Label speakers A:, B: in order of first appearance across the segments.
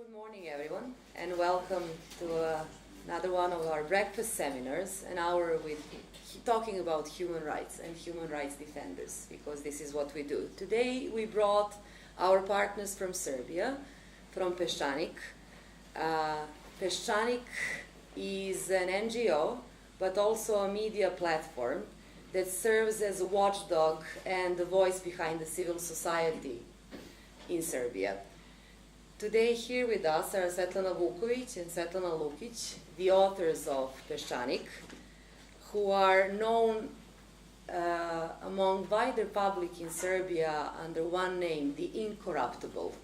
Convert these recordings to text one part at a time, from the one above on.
A: Good morning, everyone, and welcome to another one of our breakfast seminars, an hour with talking about human rights and human rights defenders, because this is what we do. Today we brought our partners from Serbia, from Peščanik. Peščanik is an NGO, but also a media platform that serves as a watchdog and the voice behind the civil society in Serbia. Today here with us are Svetlana Vukovic and Svetlana Lukic, the authors of Peščanik, who are known among wider public in Serbia under one name, the Incorruptible.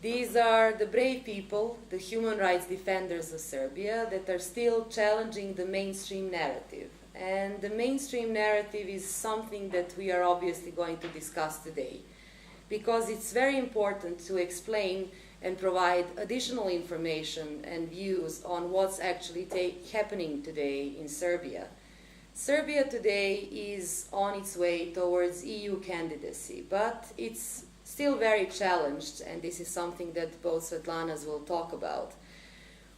A: These are the brave people, the human rights defenders of Serbia, that are still challenging the mainstream narrative. And the mainstream narrative is something that we are obviously going to discuss today, because it's very important to explain and provide additional information and views on what's actually happening today in Serbia. Serbia today is on its way towards EU candidacy, but it's still very challenged, and this is something that both Svetlanas will talk about.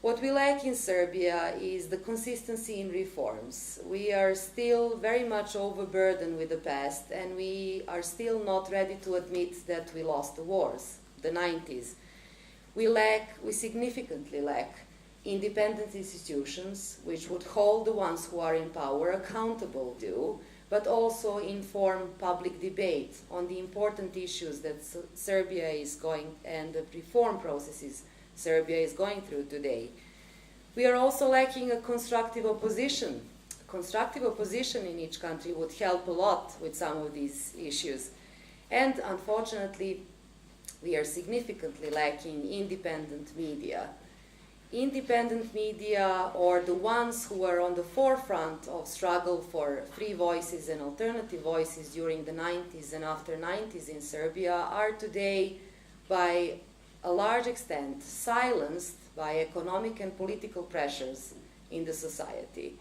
A: What we lack in Serbia is the consistency in reforms. We are still very much overburdened with the past, and we are still not ready to admit that we lost the wars, the 90s. We significantly lack independent institutions which would hold the ones who are in power accountable to, but also inform public debate on the important issues that Serbia is going and the reform processes Serbia is going through today. We are also lacking a constructive opposition. Constructive opposition in each country would help a lot with some of these issues. And unfortunately, we are significantly lacking independent media. Independent media, or the ones who are on the forefront of struggle for free voices and alternative voices during the 90s and after 90s in Serbia, are today by a large extent silenced by economic and political pressures in the society.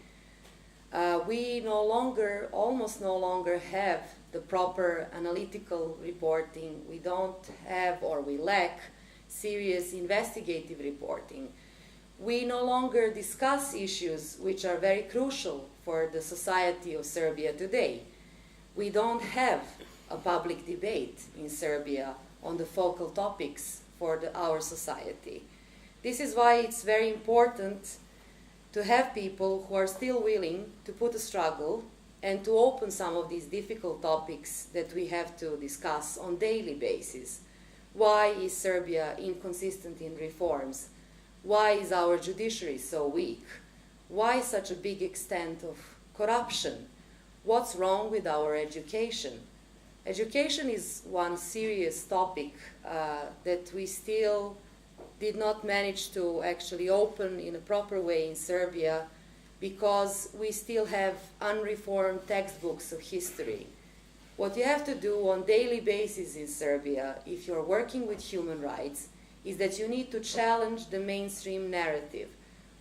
A: We almost no longer have the proper analytical reporting. We don't have, or we lack, serious investigative reporting. We no longer discuss issues which are very crucial for the society of Serbia today. We don't have a public debate in Serbia on the focal topics for our society. This is why it's very important to have people who are still willing to put a struggle and to open some of these difficult topics that we have to discuss on a daily basis. Why is Serbia inconsistent in reforms? Why is our judiciary so weak? Why such a big extent of corruption? What's wrong with our education? Education is one serious topic that we still did not manage to actually open in a proper way in Serbia, because we still have unreformed textbooks of history. What you have to do on a daily basis in Serbia, if you're working with human rights, is that you need to challenge the mainstream narrative.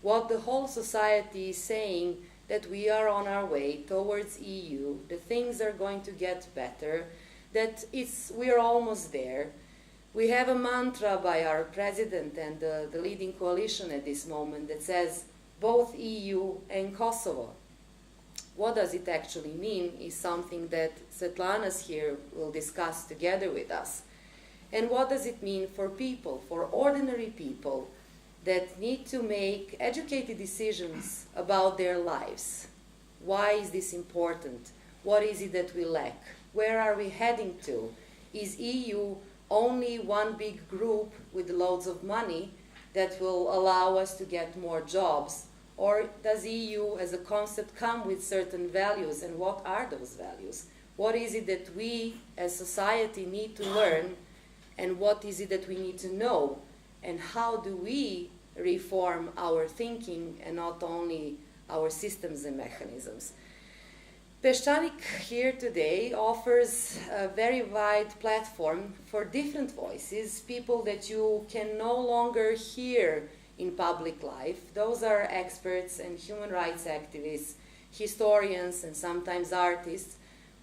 A: What the whole society is saying, that we are on our way towards EU, that things are going to get better, that we are almost there. We have a mantra by our president and the leading coalition at this moment that says both EU and Kosovo. What does it actually mean is something that Svetlana's here will discuss together with us. And what does it mean for people, for ordinary people, that need to make educated decisions about their lives? Why is this important? What is it that we lack? Where are we heading to? Is EU only one big group with loads of money that will allow us to get more jobs? Or does EU as a concept come with certain values, and what are those values? What is it that we as society need to learn, and what is it that we need to know? And how do we reform our thinking and not only our systems and mechanisms? Peščanik here today offers a very wide platform for different voices, people that you can no longer hear in public life. Those are experts and human rights activists, historians, and sometimes artists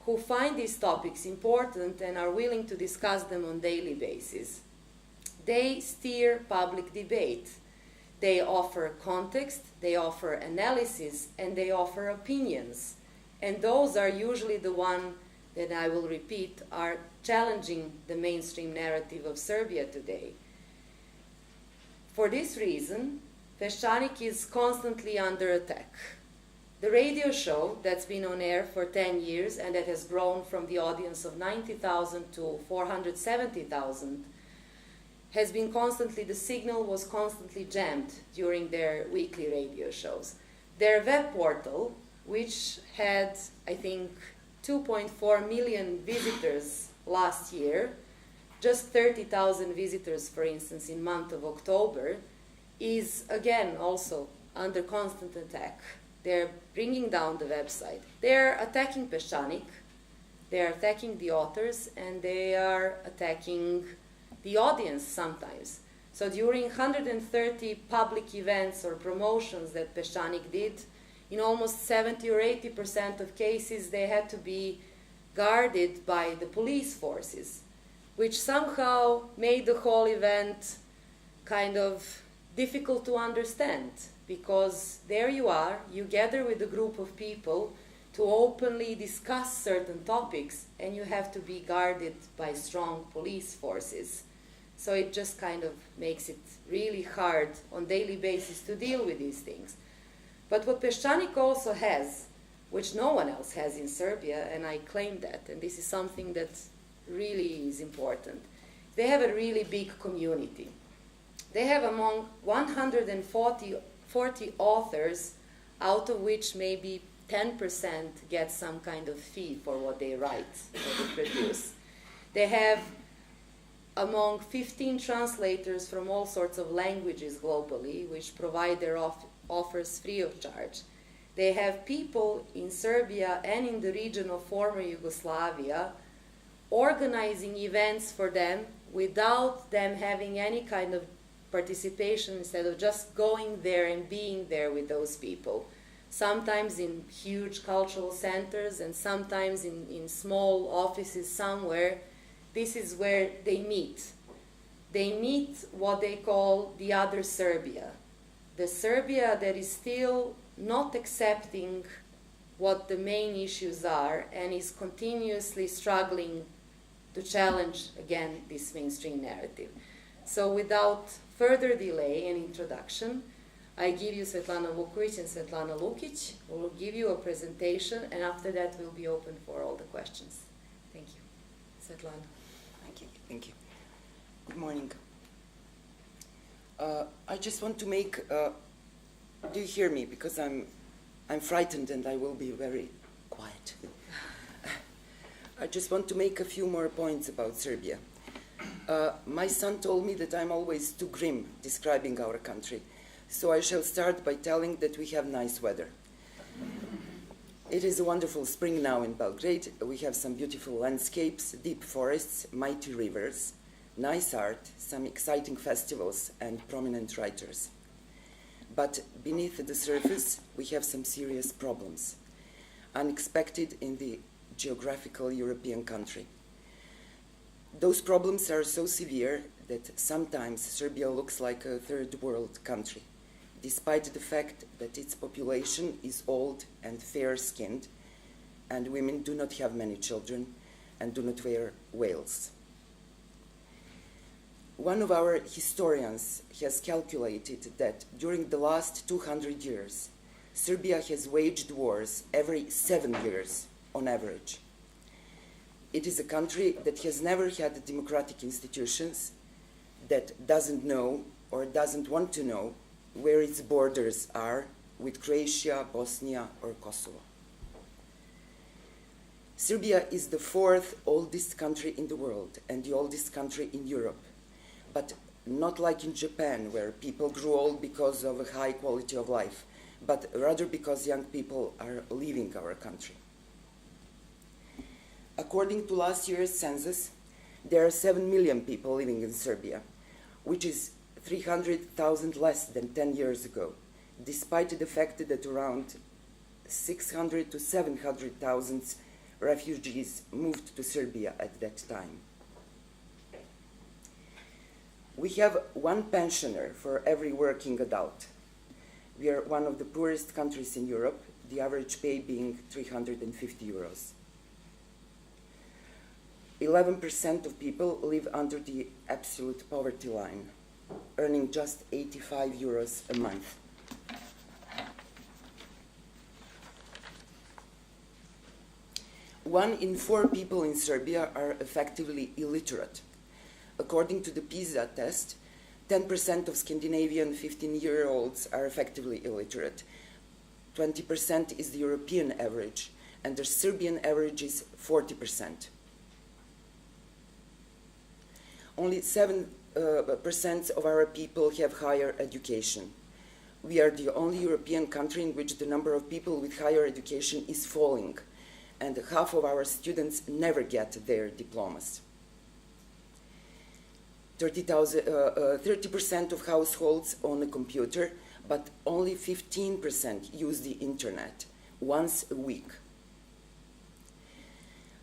A: who find these topics important and are willing to discuss them on a daily basis. they steer public debate. They offer context, they offer analysis, and they offer opinions. And those are usually the one that I will repeat are challenging the mainstream narrative of Serbia today. For this reason, Peščanik is constantly under attack. The radio show that's been on air for 10 years and that has grown from the audience of 90,000 to 470,000 has been constantly, the signal was constantly jammed during their weekly radio shows. Their web portal, which had, I think, 2.4 million visitors last year, just 30,000 visitors, for instance, in month of October, is again also under constant attack. They're bringing down the website. They're attacking Peščanik, they're attacking the authors, and they are attacking the audience sometimes. So during 130 public events or promotions that Peščanik did, in almost 70 or 80% of cases, they had to be guarded by the police forces, which somehow made the whole event kind of difficult to understand, because there you are, you gather with a group of people to openly discuss certain topics, and you have to be guarded by strong police forces. So it just kind of makes it really hard on daily basis to deal with these things. But what Peščanik also has, which no one else has in Serbia, and I claim that, and this is something that really is important, they have a really big community. They have among 140 authors, out of which maybe 10% get some kind of fee for what they write, what they produce. They have among 15 translators from all sorts of languages globally, which provide their offers free of charge. They have people in Serbia and in the region of former Yugoslavia organizing events for them without them having any kind of participation, instead of just going there and being there with those people. Sometimes in huge cultural centers and sometimes in small offices somewhere. This is where they meet. They meet what they call the Other Serbia. The Serbia that is still not accepting what the main issues are and is continuously struggling to challenge, again, this mainstream narrative. So without further delay and introduction, I give you Svetlana Vukovic and Svetlana Lukic, who will give you a presentation, and after that we'll be open for all the questions. Thank you. Svetlana.
B: Thank you. Good morning. I just want to make, do you hear me? Because I'm frightened and I will be very quiet. I just want to make a few more points about Serbia. My son told me that I'm always too grim describing our country, so I shall start by telling that we have nice weather. It is a wonderful spring now in Belgrade. We have some beautiful landscapes, deep forests, mighty rivers, nice art, some exciting festivals, and prominent writers. But beneath the surface, we have some serious problems, unexpected in the geographical European country. Those problems are so severe that sometimes Serbia looks like a third world country, despite the fact that its population is old and fair-skinned, and women do not have many children and do not wear veils. One of our historians has calculated that during the last 200 years, Serbia has waged wars every 7 years on average. It is a country that has never had democratic institutions, that doesn't know or doesn't want to know where its borders are with Croatia, Bosnia, or Kosovo. Serbia is the fourth oldest country in the world and the oldest country in Europe, but not like in Japan, where people grew old because of a high quality of life, but rather because young people are leaving our country. According to last year's census, there are 7 million people living in Serbia, which is 300,000 less than 10 years ago, despite the fact that around 600 to 700,000 refugees moved to Serbia at that time. We have one pensioner for every working adult. We are one of the poorest countries in Europe, the average pay being 350 euros. 11% of people live under the absolute poverty line, earning just 85 euros a month. One in 4 people in Serbia are effectively illiterate. According to the PISA test, 10% of Scandinavian 15-year-olds are effectively illiterate. 20% is the European average, and the Serbian average is 40%. Only 7% of our people have higher education. We are the only European country in which the number of people with higher education is falling, and half of our students never get their diplomas. 30% of households own a computer, but only 15% use the internet once a week.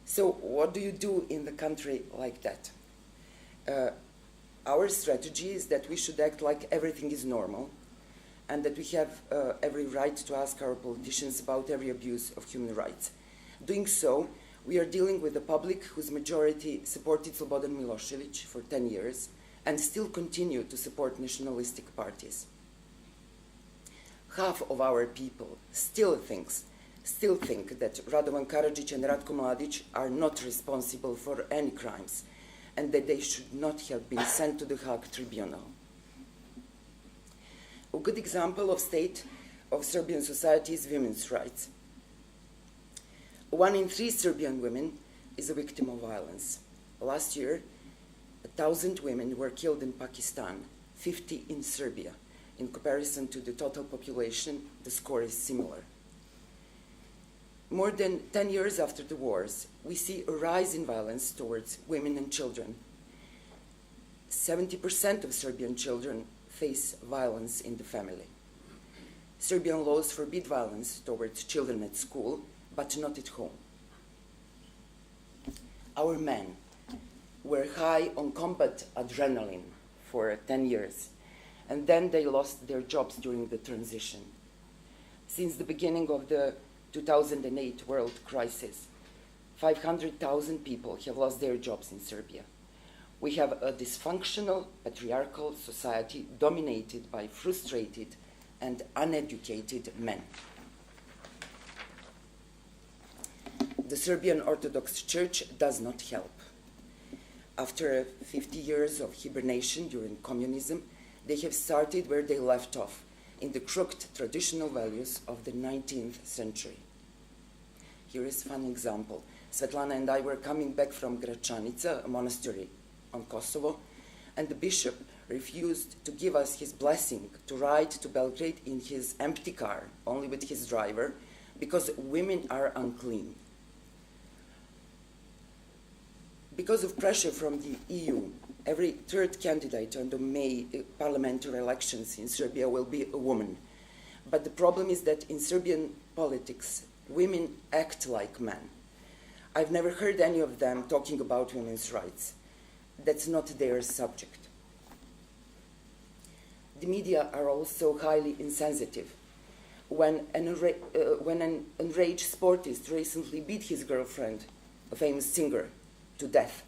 B: So what do you do in the country like that? Our strategy is that we should act like everything is normal, and that we have every right to ask our politicians about every abuse of human rights. Doing so, we are dealing with a public whose majority supported Slobodan Milosevic for 10 years and still continue to support nationalistic parties. Half of our people still think that Radovan Karadzic and Ratko Mladic are not responsible for any crimes and that they should not have been sent to the Hague Tribunal. A good example of state of Serbian society is women's rights. 1 in 3 Serbian women is a victim of violence. Last year, 1,000 women were killed in Pakistan, 50 in Serbia. In comparison to the total population, the score is similar. More than 10 years after the wars, we see a rise in violence towards women and children. 70% of Serbian children face violence in the family. Serbian laws forbid violence towards children at school, but not at home. Our men were high on combat adrenaline for 10 years, and then they lost their jobs during the transition. Since the beginning of the 2008 world crisis, 500,000 people have lost their jobs in Serbia. We have a dysfunctional, patriarchal society dominated by frustrated and uneducated men. The Serbian Orthodox Church does not help. After 50 years of hibernation during communism, they have started where they left off, in the crooked traditional values of the 19th century. Here is a fun example. Svetlana and I were coming back from Gračanica, a monastery on Kosovo, and the bishop refused to give us his blessing to ride to Belgrade in his empty car, only with his driver, because women are unclean. Because of pressure from the EU, every 3rd candidate on the May parliamentary elections in Serbia will be a woman. But the problem is that in Serbian politics, women act like men. I've never heard any of them talking about women's rights. That's not their subject. The media are also highly insensitive. When an enraged sportist recently beat his girlfriend, a famous singer, to death,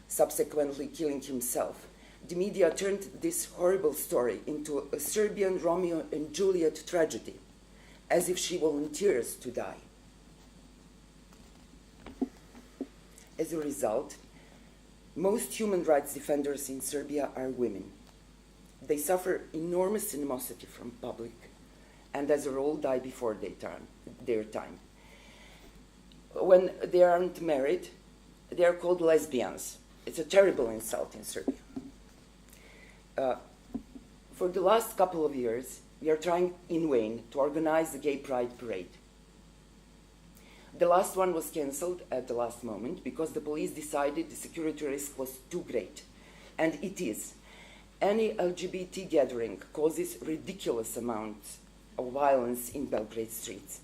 B: subsequently killing himself, the media turned this horrible story into a Serbian Romeo and Juliet tragedy, as if she volunteers to die. As a result, most human rights defenders in Serbia are women. They suffer enormous animosity from public and as a rule die before their time. When they aren't married, they are called lesbians. It's a terrible insult in Serbia. For the last couple of years, we are trying in vain to organize the Gay Pride Parade. The last one was cancelled at the last moment because the police decided the security risk was too great. And it is. Any LGBT gathering causes ridiculous amounts of violence in Belgrade streets.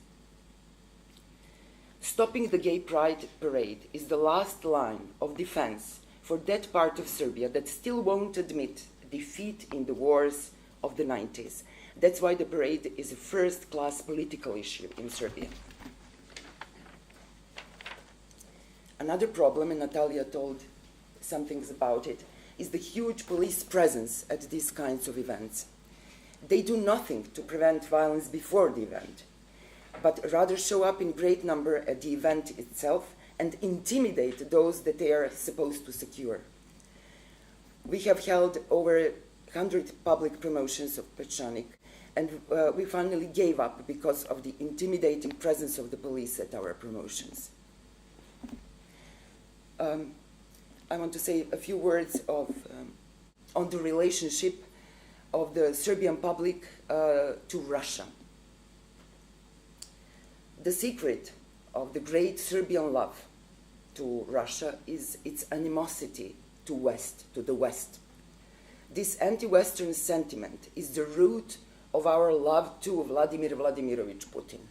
B: Stopping the Gay Pride Parade is the last line of defense for that part of Serbia that still won't admit defeat in the wars of the 90s. That's why the parade is a first-class political issue in Serbia. Another problem, and Natalia told some things about it, is the huge police presence at these kinds of events. They do nothing to prevent violence before the event, but rather show up in great number at the event itself and intimidate those that they are supposed to secure. We have held over 100 public promotions of Peščanik, and we finally gave up because of the intimidating presence of the police at our promotions. I want to say a few words on the relationship of the Serbian public to Russia. The secret of the great Serbian love to Russia is its animosity to the West. This anti-Western sentiment is the root of our love to Vladimir Vladimirovich Putin.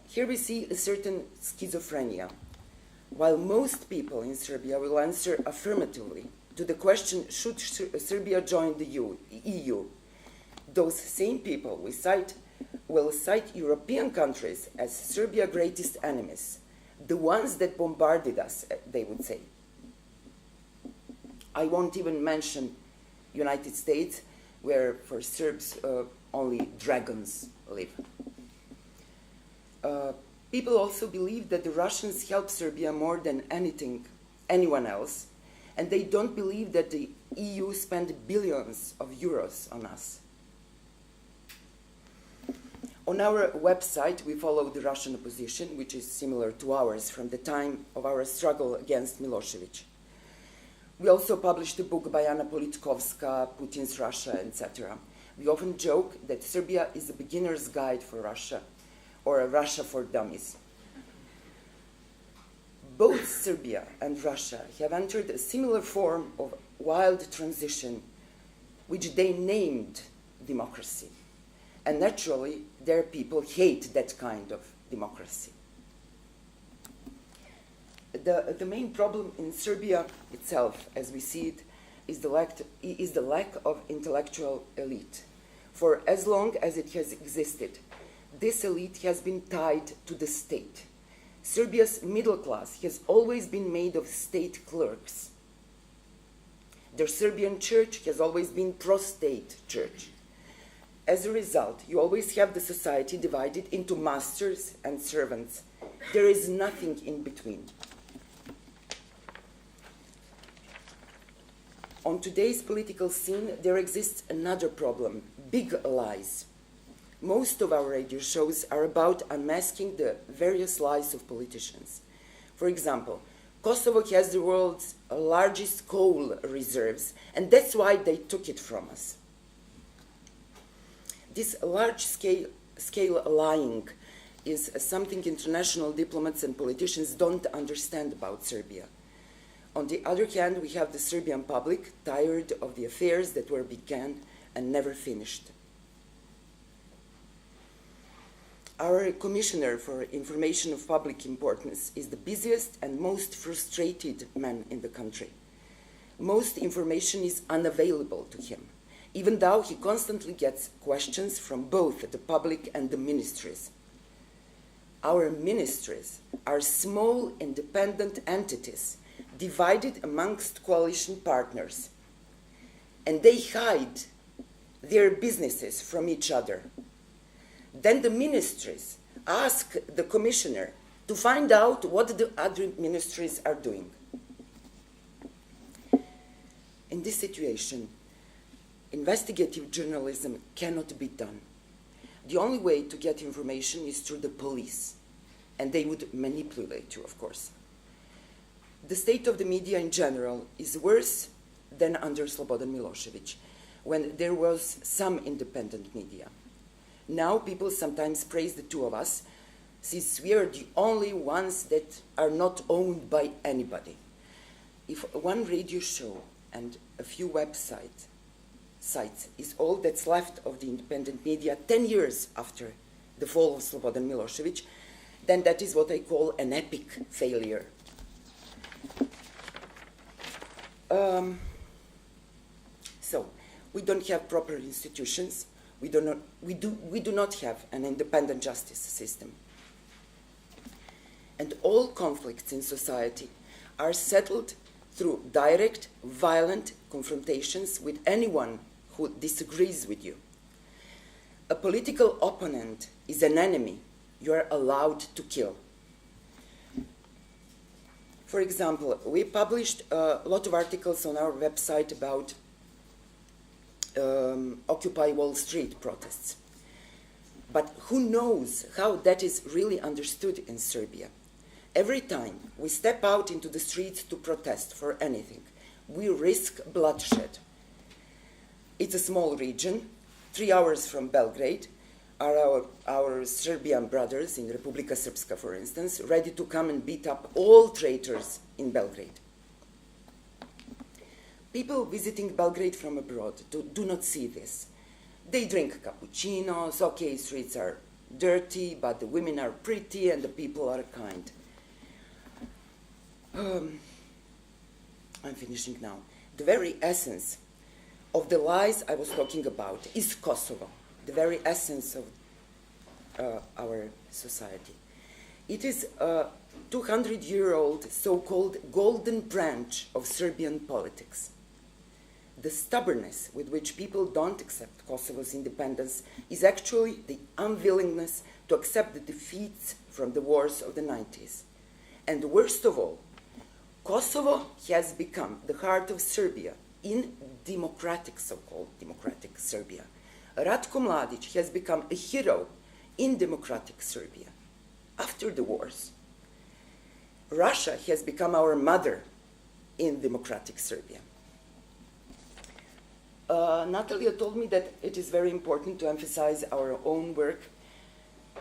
B: Here we see a certain schizophrenia. While most people in Serbia will answer affirmatively to the question, should Serbia join the EU, those same people will cite European countries as Serbia's greatest enemies, the ones that bombarded us, they would say. I won't even mention United States, where for Serbs only dragons live. People also believe that the Russians help Serbia more than anyone else, and they don't believe that the EU spent billions of euros on us. On our website, we follow the Russian opposition, which is similar to ours from the time of our struggle against Milosevic. We also published a book by Anna Politkovska, Putin's Russia, etc. We often joke that Serbia is a beginner's guide for Russia, or a Russia for dummies. Both Serbia and Russia have entered a similar form of wild transition, which they named democracy. And naturally, their people hate that kind of democracy. The main problem in Serbia itself, as we see it, is the lack of intellectual elite. For as long as it has existed, this elite has been tied to the state. Serbia's middle class has always been made of state clerks. The Serbian church has always been pro-state church. As a result, you always have the society divided into masters and servants. There is nothing in between. On today's political scene, there exists another problem: big lies. Most of our radio shows are about unmasking the various lies of politicians. For example, Kosovo has the world's largest coal reserves, and that's why they took it from us. This large-scale lying is something international diplomats and politicians don't understand about Serbia. On the other hand, we have the Serbian public tired of the affairs that were begun and never finished. Our Commissioner for Information of Public Importance is the busiest and most frustrated man in the country. Most information is unavailable to him, even though he constantly gets questions from both the public and the ministries. Our ministries are small, independent entities divided amongst coalition partners, and they hide their businesses from each other. Then the ministries ask the commissioner to find out what the other ministries are doing. In this situation, investigative journalism cannot be done. The only way to get information is through the police, and they would manipulate you, of course. The state of the media in general is worse than under Slobodan Milosevic, when there was some independent media. Now people sometimes praise the two of us, since we are the only ones that are not owned by anybody. If one radio show and a few sites is all that's left of the independent media 10 years after the fall of Slobodan Milosevic, then that is what I call an epic failure. So, we don't have proper institutions. We do not have an independent justice system. And all conflicts in society are settled through direct, violent confrontations with anyone who disagrees with you. A political opponent is an enemy you are allowed to kill. For example, we published a lot of articles on our website about Occupy Wall Street protests. But who knows how that is really understood in Serbia? Every time we step out into the streets to protest for anything, we risk bloodshed. It's a small region. 3 hours from Belgrade are our Serbian brothers in Republika Srpska, for instance, ready to come and beat up all traitors in Belgrade. People visiting Belgrade from abroad do not see this. They drink cappuccinos, okay, streets are dirty, but the women are pretty and the people are kind. I'm finishing now. The very essence of the lies I was talking about is Kosovo, the very essence of our society. It is a 200-year-old so-called golden branch of Serbian politics. The stubbornness with which people don't accept Kosovo's independence is actually the unwillingness to accept the defeats from the wars of the 90s. And worst of all, Kosovo has become the heart of Serbia in democratic, so-called democratic Serbia. Ratko Mladic has become a hero in democratic Serbia after the wars. Russia has become our mother in democratic Serbia. Natalia told me that it is very important to emphasize our own work,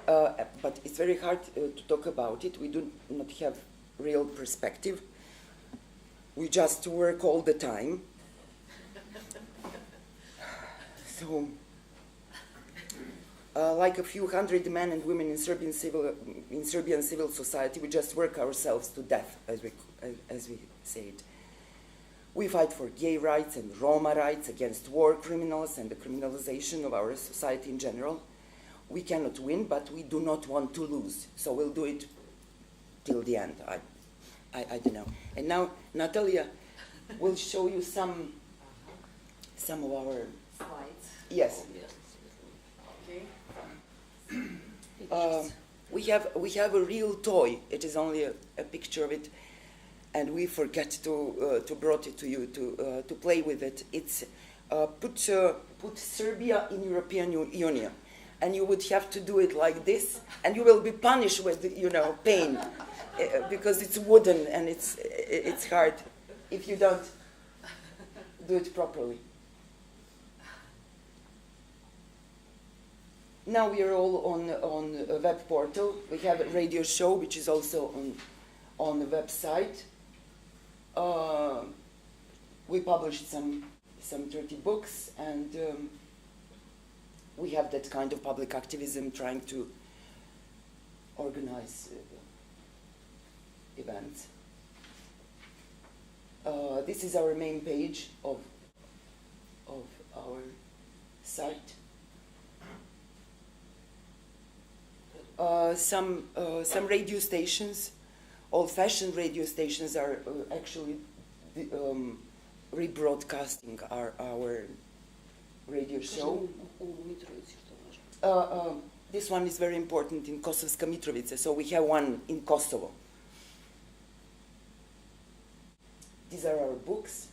B: but it's very hard to talk about it. We do not have real perspective. We just work all the time. So, like a few hundred men and women in Serbian civil society, we just work ourselves to death, as we say it. We fight for gay rights and Roma rights, against war criminals and the criminalization of our society in general. We cannot win, but we do not want to lose. So we'll do it till the end. I don't know. And now Natalia will show you some of our
A: Slides.
B: yes.
A: Okay.
B: We have a real toy. It is only a picture of it, and we forget to brought it to you to play with it. It's put Serbia in European Union, and you would have to do it like this, and you will be punished with pain because it's wooden and it's hard if you don't do it properly. Now we are all on a web portal. We have a radio show, which is also on the website. We published some 30 books, and we have that kind of public activism, trying to organize events. This is our main page of our site. Some radio stations, old-fashioned radio stations, are actually rebroadcasting our radio show. This one is very important in Kosovska Mitrovica, so we have one in Kosovo. These are our books.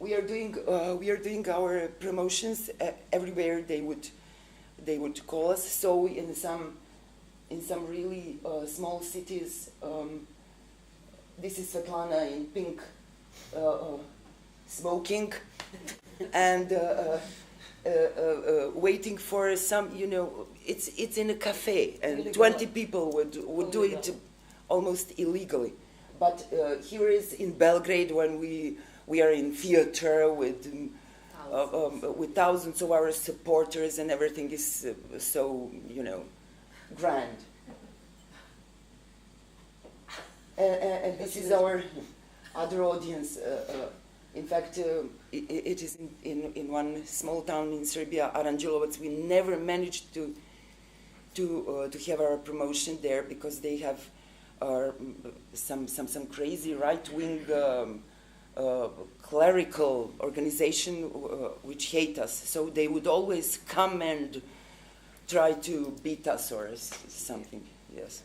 B: We are doing our promotions everywhere they would call us. So in some really small cities, this is Svetlana in pink, smoking, and waiting for some. It's in a cafe, and 20 people would do it almost illegally. But here is in Belgrade when we are in theater with with thousands of our supporters, and everything is so, grand. And this is our other audience. In fact, it is in one small town in Serbia, Aranđelovac. We never managed to have our promotion there because they have some crazy right-wing clerical organization which hate us. So they would always come and try to beat us or something. Yes.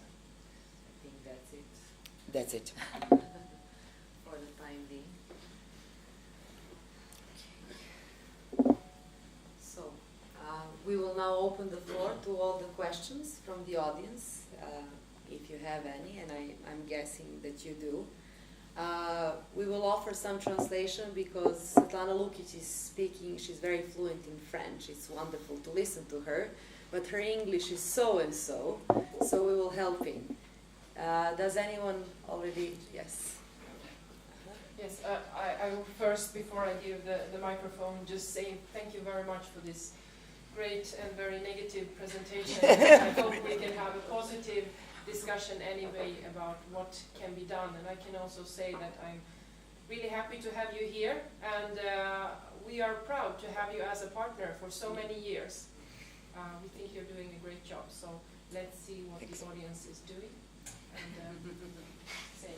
A: I think that's it.
B: That's it.
A: For the time being. So, we will now open the floor to all the questions from the audience, if you have any, and I'm guessing that you do. We will offer some translation because Svetlana Lukic is speaking, she's very fluent in French. It's wonderful to listen to her, but her English is so and so we will help in. Does anyone already? Yes.
C: Yes, I will first, before I give the microphone, just say thank you very much for this great and very negative presentation. I hope we can have a positive discussion anyway about what can be done. And I can also say that I'm really happy to have you here, and we are proud to have you as a partner for so many years. We think you're doing a great job, so let's see what the audience is doing. And say.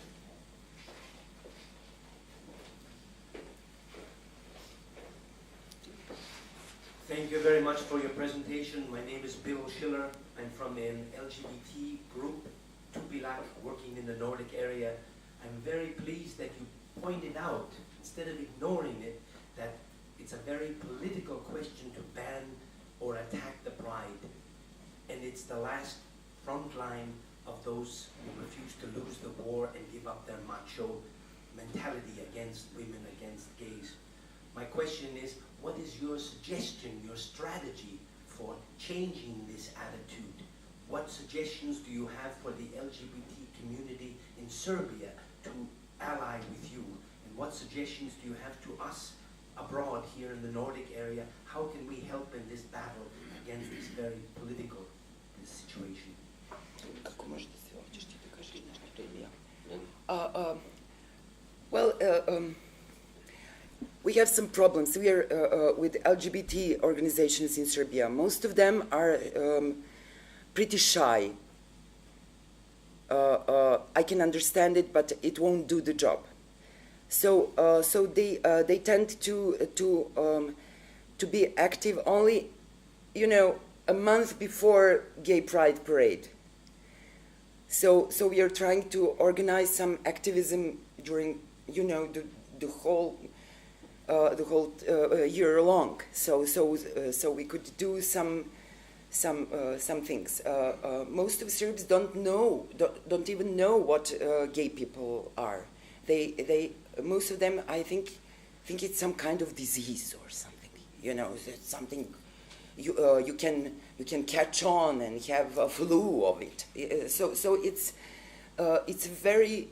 D: Thank you very much for your presentation. My name is Bill Schiller. I'm from an LGBT group, Tupilak, working in the Nordic area. I'm very pleased that you pointed out, instead of ignoring it, that it's a very political question to ban or attack the pride. And it's the last front line of those who refuse to lose the war and give up their macho mentality against women, against gays. My question is, what is your suggestion, your strategy for changing this attitude? What suggestions do you have for the LGBT community in Serbia to ally with you? And what suggestions do you have to us abroad here in the Nordic area? How can we help in this battle against this very political situation?
B: We have some problems. We are with LGBT organizations in Serbia. Most of them are pretty shy. I can understand it, but it won't do the job. So they tend to be active only, a month before Gay Pride Parade. So we are trying to organize some activism during, the whole year long. So we could do some things. Most of Serbs don't even know what gay people are. Most of them, I think it's some kind of disease or something. It's something you can catch on and have a flu of it. So it's very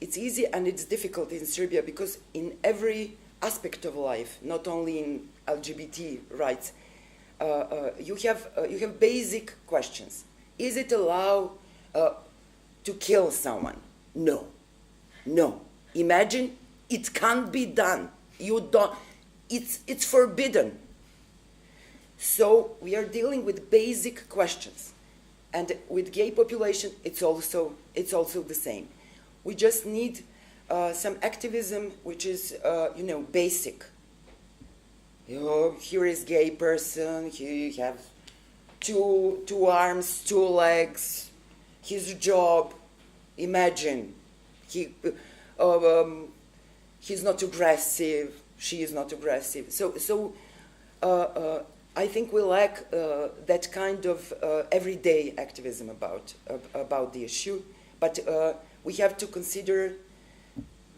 B: it's easy and it's difficult in Serbia because in every aspect of life, not only in LGBT rights, you have basic questions. Is it allowed to kill someone? No. Imagine it can't be done. It's forbidden. So we are dealing with basic questions, and with gay population, it's also the same. We just need some activism, which is basic. Here is gay person. He have two arms, 2 legs. His job. Imagine he's not aggressive. She is not aggressive. So I think we lack that kind of everyday activism about the issue. But we have to consider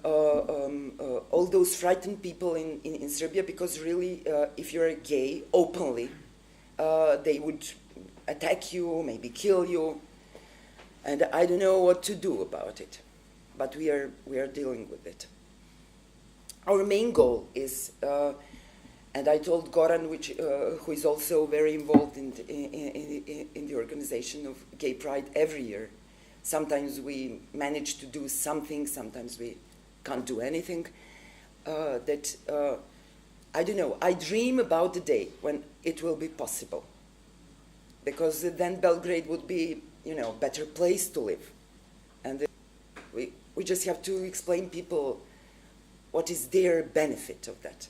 B: all those frightened people in Serbia, because really, if you're gay openly, they would attack you, maybe kill you, and I don't know what to do about it. But we are dealing with it. our main goal is, and I told Goran, who is also very involved in the organization of Gay Pride every year. Sometimes we manage to do something, sometimes we can't do anything. I don't know, I dream about the day when it will be possible. Because then Belgrade would be, a better place to live. And we just have to explain people what is their benefit of that.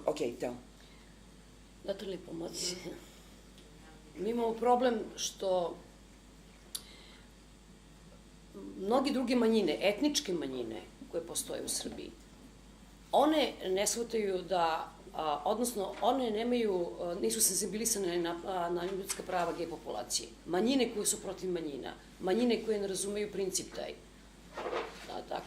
B: Okay, tell.
E: Date li pomoći? Mi imamo problem što mnogi druge manjine, etničke manjine koje postoje u Srbiji, one ne shvataju da, odnosno one nisu senzibilisane na ljudska prava gej populacije. Manjine koje su protiv manjina, manjine koje ne razumeju princip taj. Da, tako.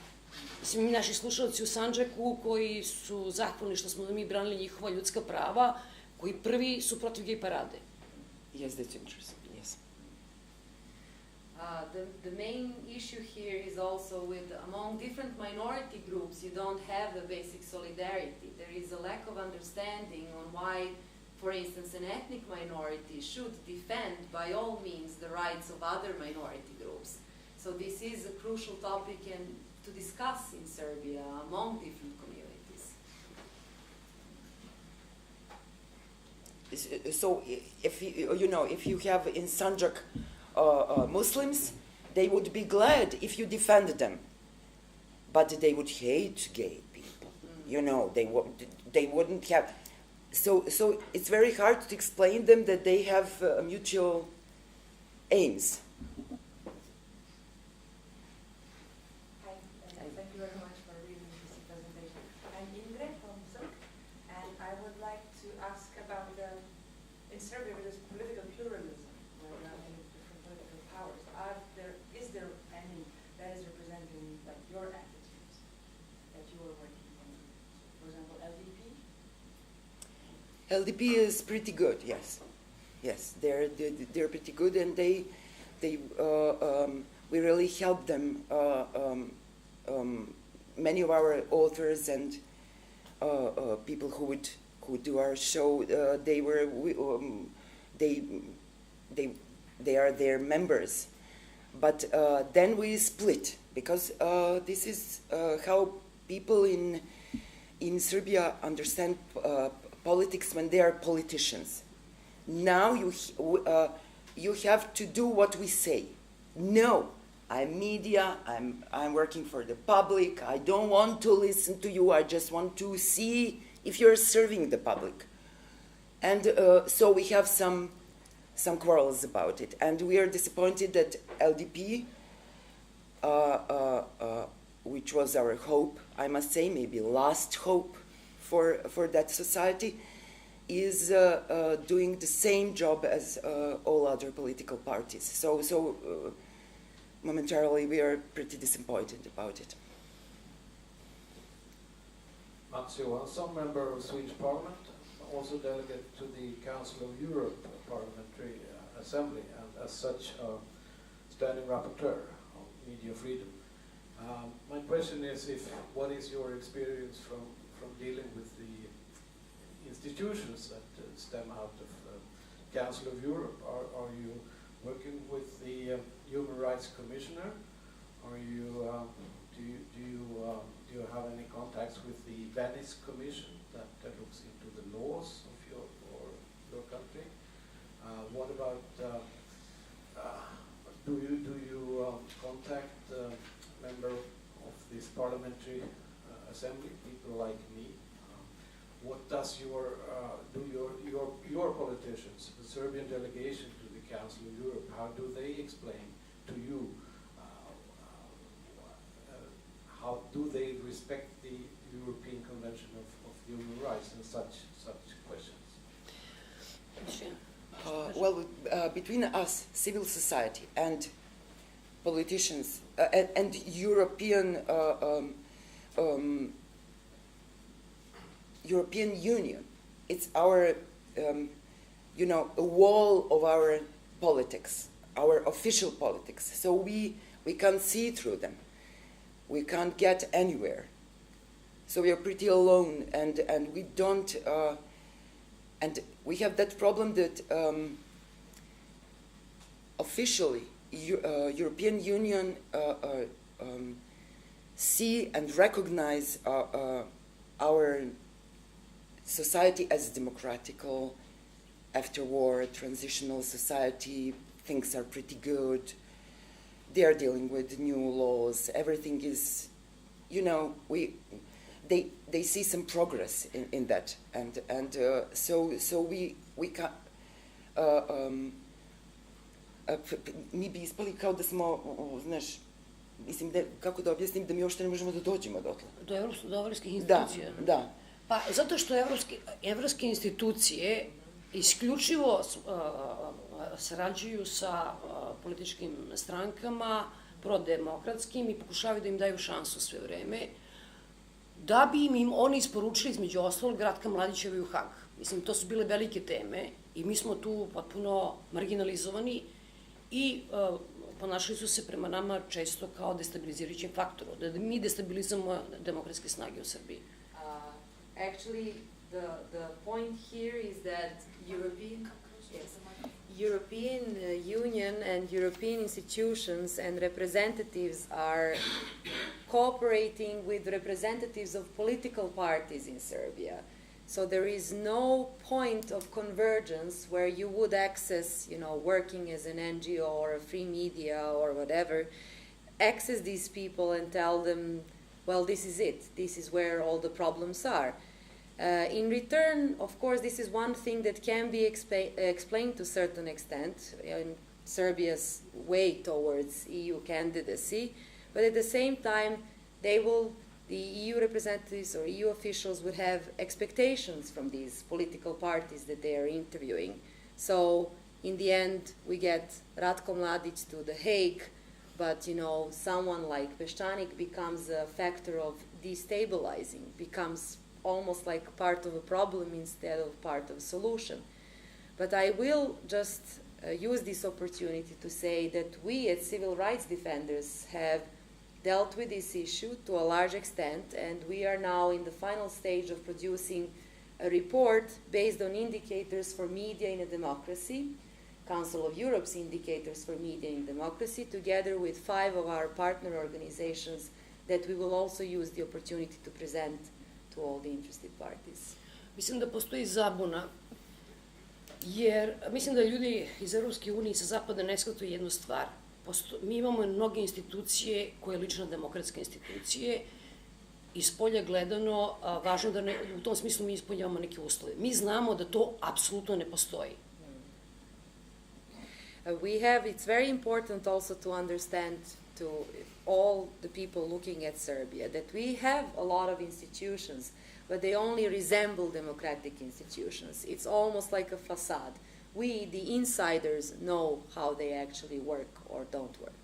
E: Mislim, naši slušalci u Sandžaku koji su zahvalni što smo mi branili njihova ljudska prava, koji prvi su protiv gej parade.
B: Yes, that's interesting, yes.
A: The main issue here is also with among different minority groups, you don't have the basic solidarity. There is a lack of understanding on why, for instance, an ethnic minority should defend by all means the rights of other minority groups. So this is a crucial topic and to discuss in Serbia among different communities.
B: So if you have in Sanjak Muslims, they would be glad if you defend them, but they would hate gay people. They wouldn't have. So it's very hard to explain them that they have mutual aims.
F: Thank you very much for reading this presentation. I'm Ingrid from Silk, and I would like to ask about in Serbia there's political pluralism, where there are many different political powers. Is there any that is representing your attitudes that you are working on? For example, LDP?
B: LDP is pretty good, yes. Yes, they're pretty good, and we really help them. Many of our authors and people who would do our show, they are their members, but then we split because this is how people in Serbia understand politics when they are politicians. Now you have to do what we say. No, I'm media, I'm working for the public, I don't want to listen to you, I just want to see if you're serving the public. And so we have some quarrels about it. And we are disappointed that LDP, which was our hope, I must say, maybe last hope for that society, is doing the same job as all other political parties. So momentarily we are pretty disappointed about it.
G: Mats Johansson, member of Swedish Parliament, also delegate to the Council of Europe Parliamentary Assembly, and as such standing rapporteur on media freedom. My question is, what is your experience from dealing with the institutions that stem out of Council of Europe? Are you working with the Human Rights Commissioner? Are you do you have any contacts with the Venice Commission that looks into the laws of your country? What about do you contact member of this parliamentary assembly, people like me? What does your politicians, the Serbian delegation to the Council of Europe, how do they explain to you? How do they respect the European Convention of Human Rights and such questions?
B: Between us, civil society, and politicians, and European Union, it's our, a wall of our politics, our official politics. So we can't see through them. We can't get anywhere. So we are pretty alone, and we don't, and we have that problem that officially European Union see and recognize our society as democratical, after war, transitional society, things are pretty good. They are dealing with new laws, everything is, you know, they see some progress in that, and so we can mi bi ispali kao da smo, znaš, mislim, kako da objasnim, da mi uopšte ne možemo da dođemo dotle.
E: Do evropskih institucija?
B: Da.
E: Pa zato što evropske institucije isključivo sarađuju sa političkim strankama, prodemokratskim, i pokušavaju da im daju šansu sve vreme, da bi im oni isporučili, između ostalog, Ratka Mladićeva i u Hag. Mislim, to su bile velike teme i mi smo tu potpuno marginalizovani i ponašali su se prema nama često kao destabilizirajućim faktorom, da mi destabilizujemo demokratske snage u Srbiji.
A: Actually, the point here is that European Union and European institutions and representatives are cooperating with representatives of political parties in Serbia. So there is no point of convergence where you would access, you know, working as an NGO or a free media or whatever, access these people and tell them, well, this is it. This is where all the problems are. In return, of course, this is one thing that can be explained to a certain extent in Serbia's way towards EU candidacy, but at the same time, the EU representatives or EU officials would have expectations from these political parties that they are interviewing. So in the end, we get Ratko Mladic to The Hague, but you know, someone like Peščanik becomes a factor of destabilizing, becomes almost like part of a problem instead of part of a solution. But I will just use this opportunity to say that we as civil rights defenders have dealt with this issue to a large extent, and we are now in the final stage of producing a report based on indicators for media in a democracy, Council of Europe's indicators for media in democracy, together with 5 of our partner organizations that we will also use the opportunity to present to all the interested parties.
E: Mislim da postoji zabuna, jer mislim da ljudi iz Evropske unije i sa Zapada ne shvataju jednu stvar. Mi imamo mnoge institucije koje lično demokratske institucije i s polja gledano važno da u tom smislu mi ispunjavamo neke uslove. Mi znamo da to apsolutno ne postoji.
A: It's very important also to understand to all the people looking at Serbia that we have a lot of institutions, but they only resemble democratic institutions. It's almost like a facade. We, the insiders, know how they actually work or don't work.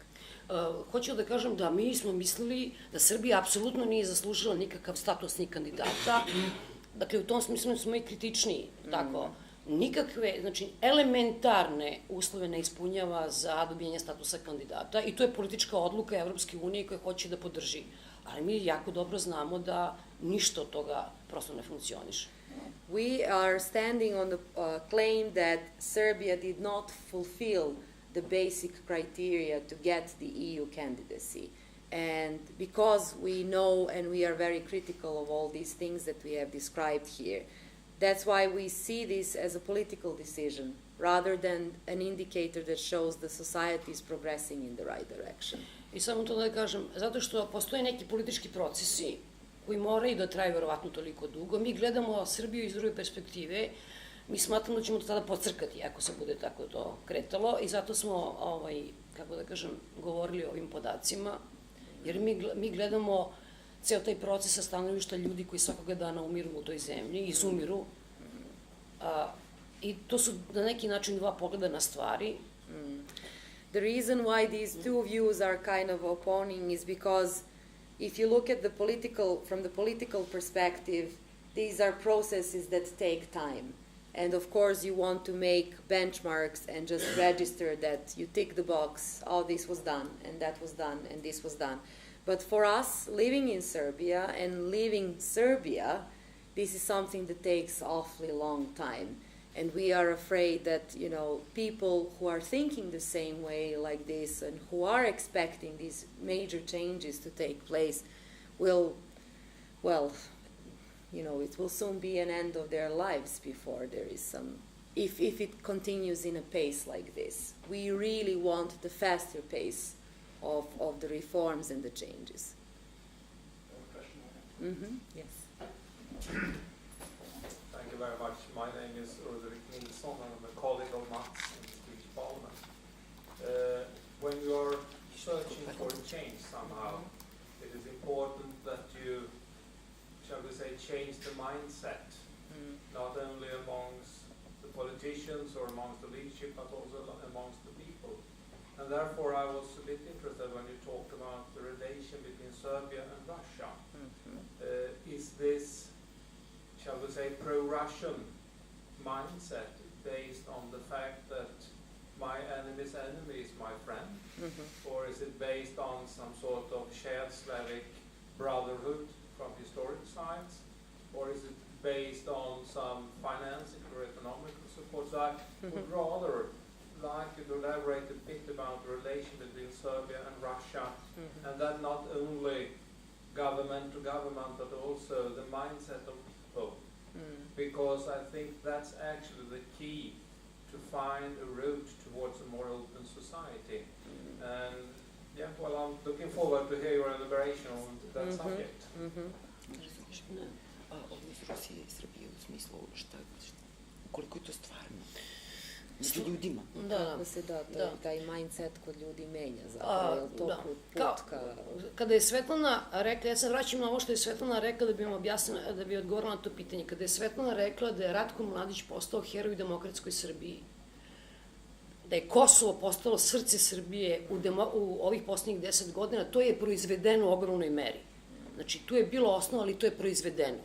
E: Hoću da kažem da mi smo mislili da Srbija apsolutno nije zaslužila nikakav status ni kandidata. Dakle, u tom smislu smo i kritičniji. Tako, nikakve, znači, elementarne uslove ne ispunjava za dobijanje statusa kandidata i to je politička odluka Evropske unije koja hoće da podrži. Ali mi jako dobro znamo da ništa od toga prosto ne funkcioniše.
A: We are standing on the claim that Serbia did not fulfill the basic criteria to get the EU candidacy. And because we know and we are very critical of all these things that we have described here, that's why we see this as a political decision rather than an indicator that shows the society is progressing in the right direction.
E: I samo to da kažem, zato što postoje neki politički procesi koji moraju da traju verovatno toliko dugo. Mi gledamo Srbiju iz druge perspektive, mi smatramo da ćemo to tada pocrkati ako se bude tako to kretalo i zato smo, kako da kažem, govorili o ovim podacima, jer mi gledamo ceo taj proces sa stanovišta ljudi koji svakoga dana umiru u toj zemlji, izumiru, i to su na neki način 2 pogleda na stvari.
A: The reason why these two views are kind of opposing is because if you look at from the political perspective, these are processes that take time. And of course you want to make benchmarks and just register that you tick the box, oh, this was done, and that was done, and this was done. But for us, living in Serbia and leaving Serbia, this is something that takes awfully long time. And we are afraid that, you know, people who are thinking the same way like this and who are expecting these major changes to take place will, well, you know, it will soon be an end of their lives before there is some, if it continues in a pace like this. We really want the faster pace of the reforms and the changes. Yes.
H: Thank you very much. My name is Ulrik Nilsson, and I'm a colleague of Mats in the Swedish Parliament. When you are searching for change somehow, it is important that you, shall we say, change the mindset, not only amongst the politicians or amongst the leadership, but also amongst the people. And therefore I was a bit interested when you talked about the relation between Serbia and Russia. Is this, shall we say, pro-Russian mindset based on the fact that my enemy's enemy is my friend? Or is it based on some sort of shared Slavic brotherhood from historic sides? Or is it based on some financial or economical support? So I would rather like you to elaborate a bit about the relation between Serbia and Russia, and that not only government to government, but also the mindset of people, because I think that's actually the key to find a route towards a more open society. And yeah, well, I'm looking forward to hear your elaboration on that subject.
B: Odnos Rusije i Srbije u smislu koliko je to stvarno među ljudima.
A: Kako se taj mindset kod ljudi menja zapravo, to put ka...
E: Kada je Svetlana rekla, ja sam vraćam na ovo što je Svetlana rekla da bi vam objasnila, da bi odgovorila na to pitanje. Kada je Svetlana rekla da je Ratko Mladić postao heroj u demokratskoj Srbiji, da je Kosovo postalo srce Srbije u ovih posljednjih 10 godina, to je proizvedeno u ogromnoj meri. Znači, tu je bilo osnova, ali to je proizvedeno.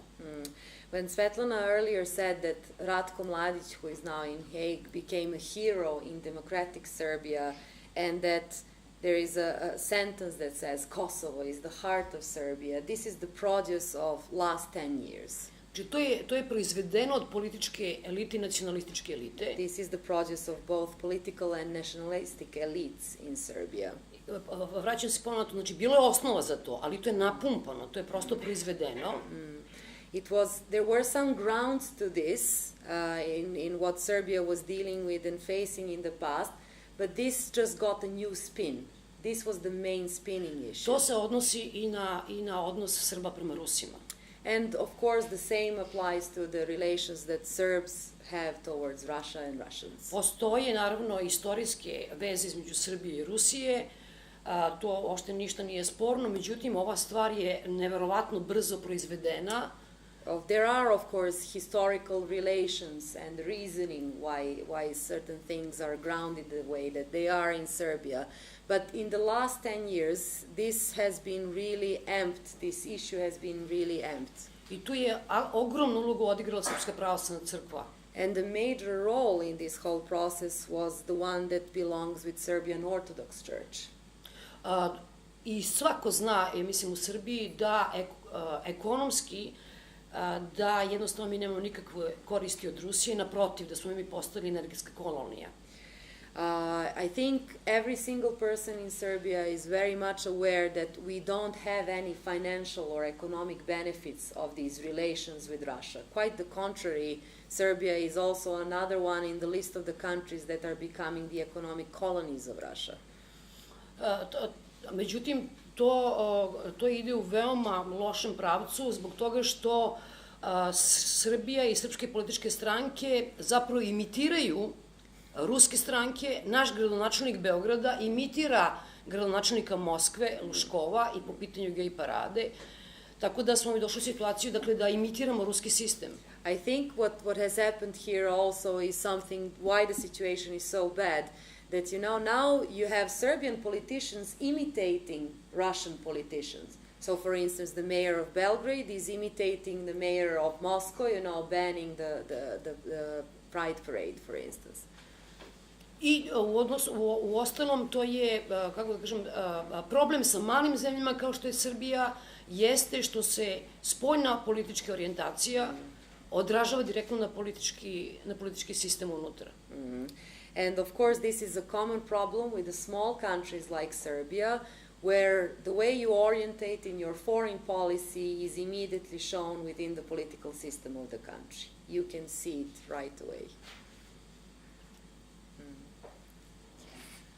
A: When Svetlana earlier said that Ratko Mladic, who is now in Hague, became a hero in democratic Serbia, and that there is a sentence that says Kosovo is the heart of Serbia, this is the produce of last 10 years.
E: Znači, to je proizvedeno od političke elite i nacionalističke elite.
A: This is the produce of both political and nationalistic elites in Serbia.
E: Vraćam se ponovno na to, znači, bilo je osnova za to, ali to je napumpano, to je prosto proizvedeno.
A: There were some grounds to this in what Serbia was dealing with and facing in the past, but this just got a new spin. This was the main spinning issue.
E: To se odnosi i na odnos Srba prema Rusima.
A: And of course the same applies to the relations that Serbs have towards Russia and Russians.
E: Postoje naravno istorijske veze između Srbije i Rusije, to uopšte ništa nije sporno, međutim ova stvar je neverovatno brzo proizvedena.
A: There are, of course, historical relations and reasoning why certain things are grounded the way that they are in Serbia. But in the last 10 years, this has been really amped, this issue has been really amped.
E: I tu je ogromnu ulogu odigrala Srpska pravoslavna crkva.
A: And the major role in this whole process was the one that belongs with Serbian Orthodox Church.
E: I svako zna, mislim u Srbiji, da ekonomski da jednostavno mi nemamo nikakve koristi od Rusije, naprotiv, da smo mi postali energetska kolonija.
A: I think every single person in Serbia is very much aware that we don't have any financial or economic benefits of these relations with Russia. Quite the contrary, Serbia is also another one in the list of the countries that are becoming the economic colonies of Russia.
E: Međutim, to ide u veoma lošem pravcu zbog toga što Srbija i srpske političke stranke zapravo imitiraju ruske stranke. Naš gradonačelnik Beograda imitira gradonačelnika Moskve, Luškova, i po pitanju gej parade. Tako da smo mi došli u situaciju da imitiramo ruski sistem.
A: I think what has happened here also is something why the situation is so bad. That, you know, now you have Serbian politicians imitating Russian politicians. So, for instance, the mayor of Belgrade is imitating the mayor of Moscow, you know, banning the Pride parade, for instance.
E: I u ostalom to je, kako da kažem, problem sa malim zemljama kao što je Srbija jeste što se spoljna politička orijentacija odražava direktno na politički sistem unutra.
A: And of course this is a common problem with the small countries like Serbia, where the way you orientate in your foreign policy is immediately shown within the political system of the country. You can see it right away.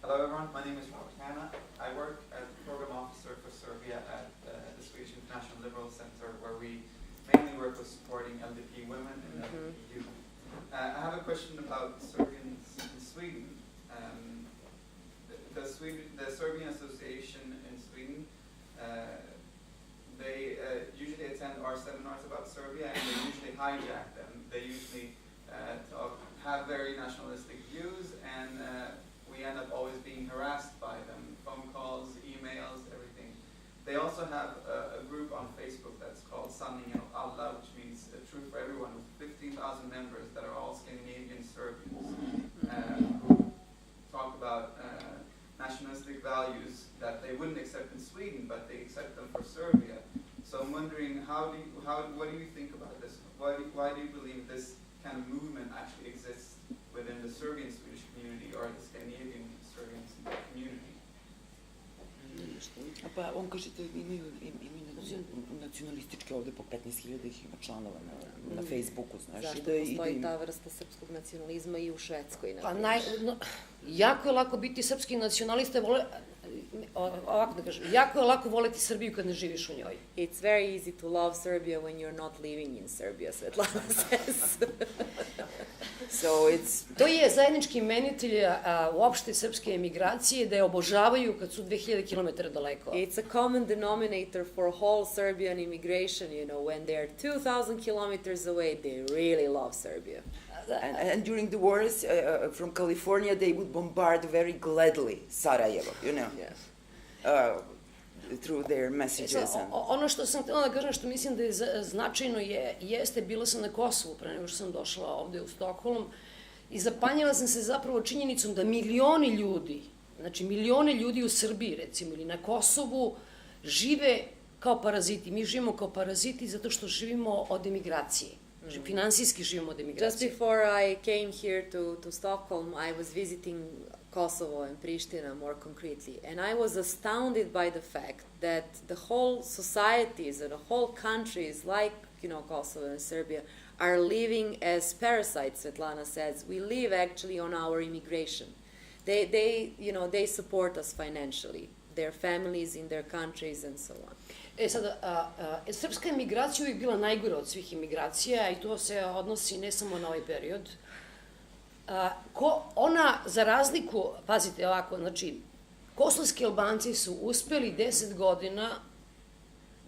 I: Hello everyone, my name is Svetlana. I work as Program Officer for Serbia at the Swedish International Liberal Center, where we mainly work with supporting LDP women in the EU. I have a question about Serbians in Sweden. The Serbian Association in Sweden, they usually attend our seminars about Serbia, and they usually hijack them. They usually have very nationalistic views, and we end up always being harassed by them, phone calls, emails, everything. They also have a group on Facebook that's called Sanningen of Alla, which means the truth for everyone, with 15,000 members that are all Scandinavian Serbians who talk about nationalistic values that they wouldn't accept in Sweden, but they accept them for Serbia. So I'm wondering, what do you think about this? Why do you believe this kind of movement actually exists within the Serbian Swedish community or the Scandinavian Serbian community?
B: Pa on kaže da imaju nacionalističke ovde po 15.000 ih ima članova na Facebooku, znaš.
A: Zašto postoji ta vrsta srpskog nacionalizma i u Švedskoj?
E: Pa jako je lako biti srpski nacionalista, ovako da kažem, jako je lako voleti Srbiju kad ne živiš u njoj.
A: It's very easy to love Serbia when you're not living in Serbia, Svetlana says.
E: To je zajednički imenitelj uopšte srpske emigracije, da je obožavaju kad su 2000 km daleko.
A: It's a common denominator for whole Serbian immigration, you know, when they are 2,000 kilometers away, they really love Serbia.
B: And during the wars from California, they would bombard very gladly Sarajevo, you know, through their messages.
E: Ono što sam htjela da kažem, što mislim da je značajno jeste, bila sam na Kosovu pre nego što sam došla ovde u Stokholm i zapanjila sam se zapravo činjenicom da milioni ljudi u Srbiji, recimo, ili na Kosovu, žive kao paraziti. Mi živimo kao paraziti zato što živimo od emigracije. Finansijski živimo od emigracije.
A: Just before I came here to Stockholm, I was visiting Kosovo and Pristina more concretely, and I was astounded by the fact that the whole societies and the whole countries like, you know, Kosovo and Serbia are living as parasites, Svetlana says. We live actually on our immigration. They support us financially, their families in their countries and so on.
E: Srpska emigracija je bila najgora od svih emigracija i to se odnosi ne samo na ovaj period. Ona, za razliku, pazite ovako, znači, kosovski Albanci su uspeli 10 godina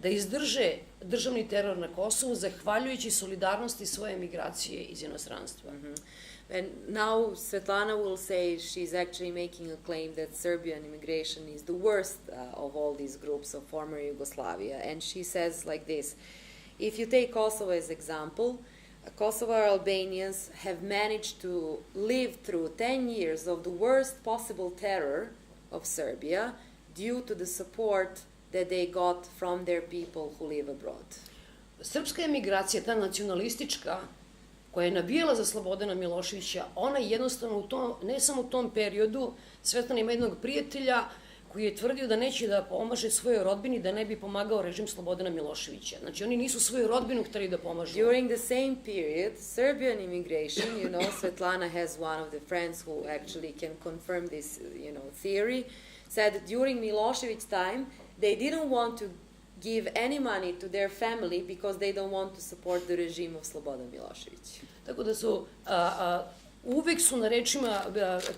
E: da izdrže državni teror na Kosovu zahvaljujući solidarnosti svoje emigracije iz inostranstva.
A: And now Svetlana will say she's actually making a claim that Serbian immigration is the worst of all these groups of former Yugoslavia. And she says like this: if you take Kosovo as example, Kosovar Albanians have managed to live through 10 years of the worst possible terror of Serbia due to the support that they got from their people who live abroad.
E: Srpska emigracija, ta nacionalistička, koja je nabijala za Slobodana Miloševića, ona jednostavno ne samo u tom periodu, Svetlana ima jednog prijatelja koji je tvrdio da neće da pomaže svojoj rodbini da ne bi pomagao režim Slobodana Miloševića. Znači, oni nisu svoju rodbinu hteli da pomažu.
A: During the same period, Serbian immigration, you know, Svetlana has one of the friends who actually can confirm this, you know, theory, said that during Milošević's time, they didn't want to give any money to their family because they don't want to support the regime of Slobodan Milošević.
E: Tako da su, uvek su na rečima,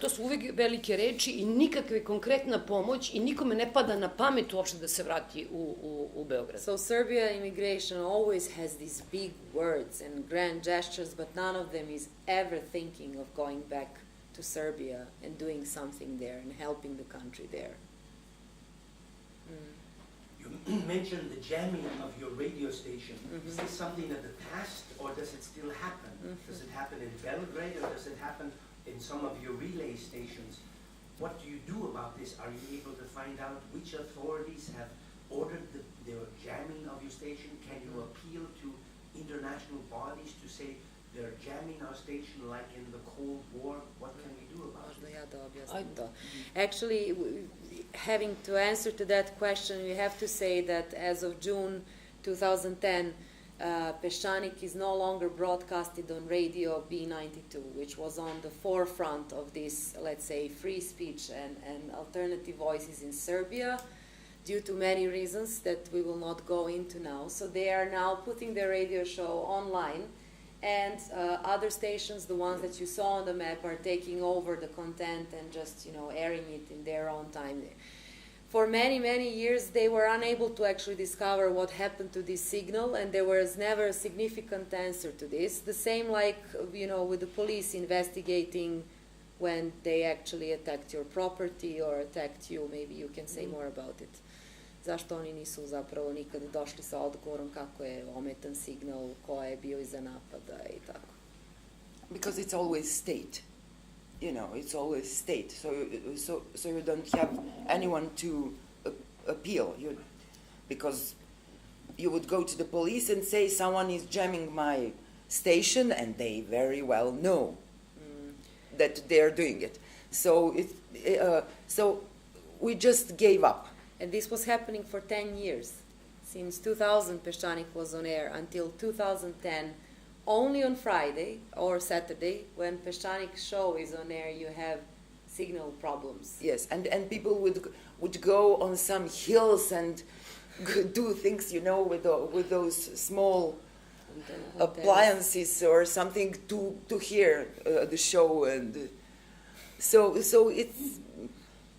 E: to su uvek velike reči i nikakve konkretna pomoć i nikome ne pada na pamet uopšte da se vrati u Beograd.
A: So Serbia immigration always has these big words and grand gestures, but none of them is ever thinking of going back to Serbia and doing something there and helping the country there.
D: You mentioned the jamming of your radio station. Is this something of the past, or does it still happen? Does it happen in Belgrade, or does it happen in some of your relay stations. What do you do about this? Are you able to find out which authorities have ordered the jamming of your station? Can you appeal to international bodies to say they're jamming our station like in the Cold War? What can we do about
A: Možda
D: it?
A: ja da objasnim to. Actually, having to answer to that question, we have to say that as of June 2010, Peščanik is no longer broadcasted on radio B92, which was on the forefront of this, let's say, free speech and alternative voices in Serbia, due to many reasons that we will not go into now. So they are now putting their radio show online, and other stations, the ones that you saw on the map, are taking over the content and just, airing it in their own time. For many, many years, they were unable to actually discover what happened to this signal, and there was never a significant answer to this. The same like, with the police investigating when they actually attacked your property or attacked you. Maybe you can say more about it. Zašto oni nisu zapravo nikada došli sa odgovorom kako je ometan signal, ko je bio iza napada I tako?
B: Because it's always state. It's always state. So you don't have anyone to appeal. Because you would go to the police and say someone is jamming my station, and they very well know that they are doing it. So so we just gave up.
A: And this was happening for 10 years. Since 2000, Peščanik was on air until 2010. Only on Friday or Saturday, when Peščanik show is on air, you have signal problems.
B: Yes, and people would go on some hills and do things, with those small appliances or something to hear the show, and so it's.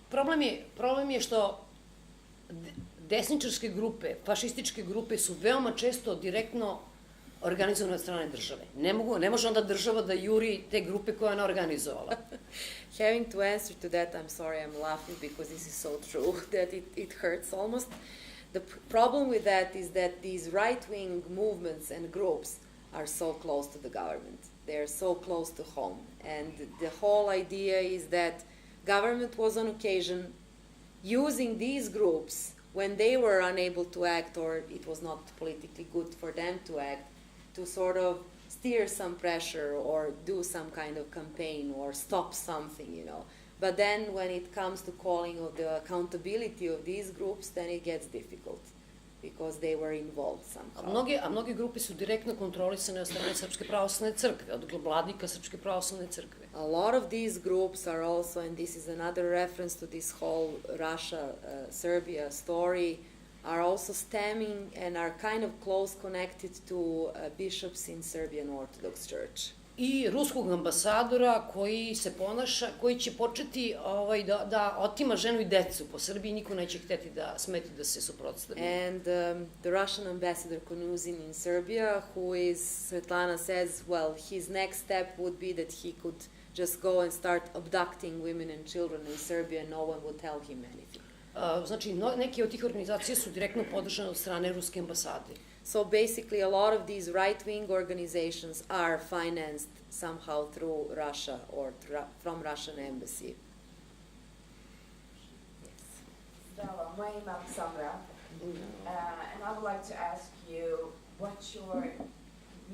E: Problem je što desničarske grupe, fašističke grupe su veoma često direktno organizovane od strane države. Ne može onda država da juri te grupe koje ona organizovala.
A: Having to answer to that, I'm sorry, I'm laughing because this is so true that it hurts almost. The problem with that is that these right-wing movements and groups are so close to the government. They're so close to home. And the whole idea is that government was on occasion using these groups when they were unable to act, or it was not politically good for them to act, to sort of steer some pressure or do some kind of campaign or stop something, But then when it comes to calling of the accountability of these groups, then it gets difficult because they were involved somehow.
E: A mnoge grupe su direktno kontrolisane od strane Srpske pravoslavne crkve, od vladnika Srpske pravoslavne crkve.
A: A lot of these groups are also, and this is another reference to this whole Russia-Serbia story, are also stemming and are kind of close connected to bishops in Serbian Orthodox Church.
E: I ruskog ambasadora koji će početi da otima ženu I decu po Srbiji, niko neće hteti da smeti da se suprotstavi.
A: And the Russian ambassador Konuzin in Serbia, who is, Svetlana says, well, his next step would be that he could just go and start abducting women and children in Serbia and no one would tell him anything.
E: Znači, neke od tih organizacija su direktno podržane od strane ruske ambasade.
A: So basically, a lot of these right-wing organizations are financed somehow through Russia or from Russian embassy. Yes.
F: Zdravo, moje ime Aleksandra, and I would like to ask you what your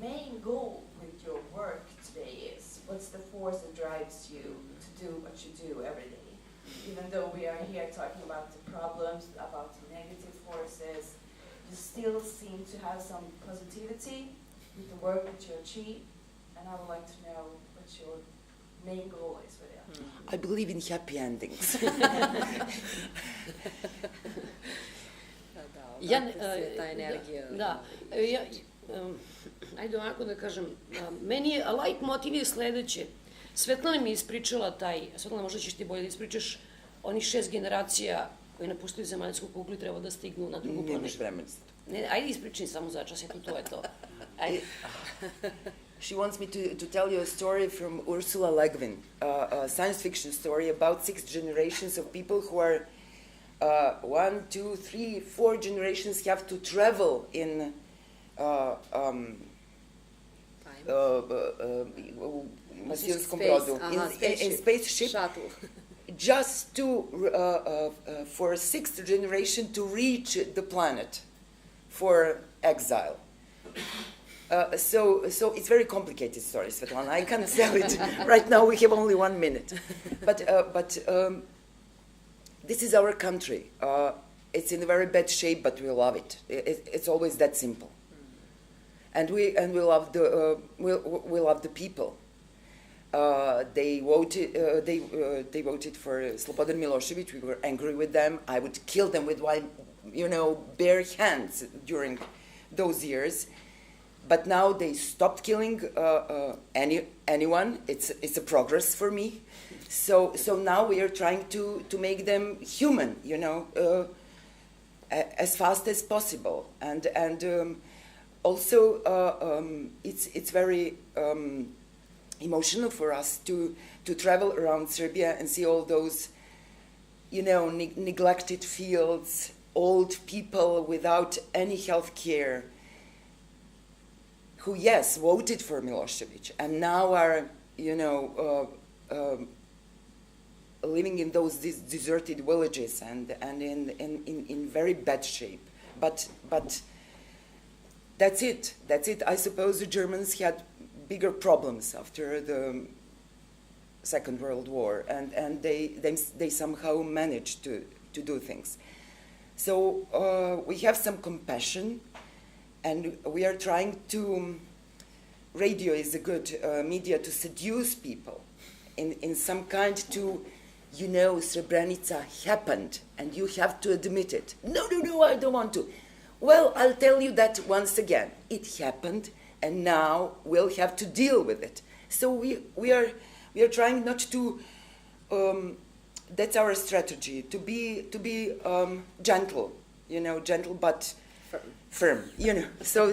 F: main goal with your work today is. What's the force that drives you to do what you do every day? Even though we are here talking about the problems, about the negative forces, you still seem to have some positivity with the work that you achieve, and I would like to know what your main goal is with it.
B: I believe in happy endings.
A: Ta energija.
E: Da, ajde ovako da kažem, meni je, light motiv je sledeće. Svetlana mi je ispričala Svetlana, možda ćeš ti bolje da ispričaš, onih 6 generacija koji napuštaju zemaljsku kuglu I treba da stignu na drugu planetu.
B: Nemaš vremena.
E: Ne, ajde ispričaj samo začas, to je to. Ajde.
B: She wants me to tell you a story from Ursula Le Guin, a science fiction story about 6 generations of people who are 1, 2, 3, 4 generations have to travel in Masirskom brodu, in spaceship,
A: shuttle.
B: just to, for a sixth generation to reach the planet for exile. So it's very complicated story, Svetlana. I can't tell it right now. We have only 1 minute, but this is our country. It's in a very bad shape, but we love it. It's always that simple, and we love the people. They voted. They voted for Slobodan Milosevic. We were angry with them. I would kill them with my, bare hands during those years. But now they stopped killing anyone. It's a progress for me. So now we are trying to make them human, as fast as possible. And also it's very emotional for us to travel around Serbia and see all those, neglected fields, old people without any health care, who, yes, voted for Milosevic and now are, living in those deserted villages and in very bad shape. But that's it. I suppose the Germans had bigger problems after the Second World War, and they somehow managed to do things. So we have some compassion. And we are trying to, radio is a good media to seduce people in some kind to, Srebrenica happened and you have to admit it. No, I don't want to. Well, I'll tell you that once again. It happened and now we'll have to deal with it. So we are trying not to, that's our strategy, to be gentle, gentle but firm, So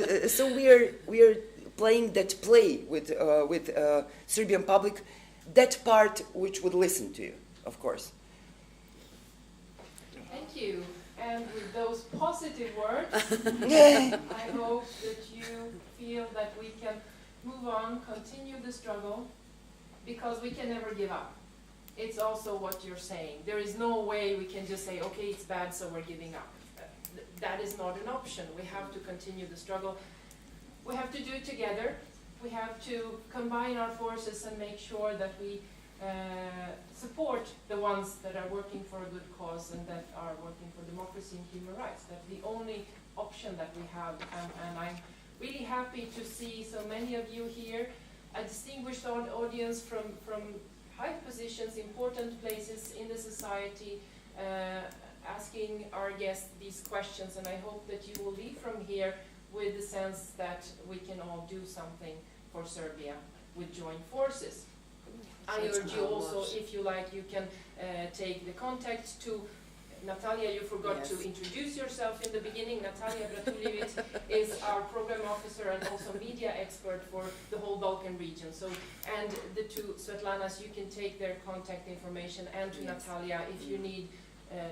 B: we are playing that play with Serbian public, that part which would listen to you, of course.
C: Thank you. And with those positive words, I hope that you feel that we can move on, continue the struggle, because we can never give up. It's also what you're saying. There is no way we can just say, okay, it's bad, so we're giving up. That is not an option. We have to continue the struggle. We have to do it together. We have to combine our forces and make sure that we support the ones that are working for a good cause and that are working for democracy and human rights. That's the only option that we have. And I'm really happy to see so many of you here, a distinguished audience from high positions, important places in the society, asking our guests these questions, and I hope that you will leave from here with the sense that we can all do something for Serbia with joint forces. I urge you also, if you like, you can take the contact to Natalia. You forgot to introduce yourself in the beginning. Natalia Bratuljevich is our program officer and also media expert for the whole Balkan region. So, and the two Svetlanas, you can take their contact information, and to Natalia if you need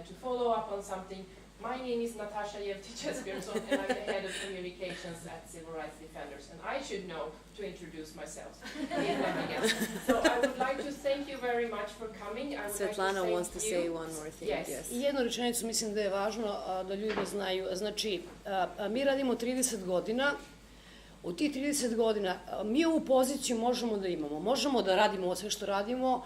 C: to follow up on something. My name is Natasha Jevtic-Esbjörnsson, and I'm the head of communications at Civil Rights Defenders. And I should know to introduce myself. So I would like to thank you very much for coming.
A: Svetlana wants to say one more thing.
C: Yes.
E: Jednu rečenicu mislim da je važno da ljudi da znaju. Znači, mi radimo 30 godina. U tih 30 godina mi ovu poziciju možemo da imamo. Možemo da radimo sve što radimo.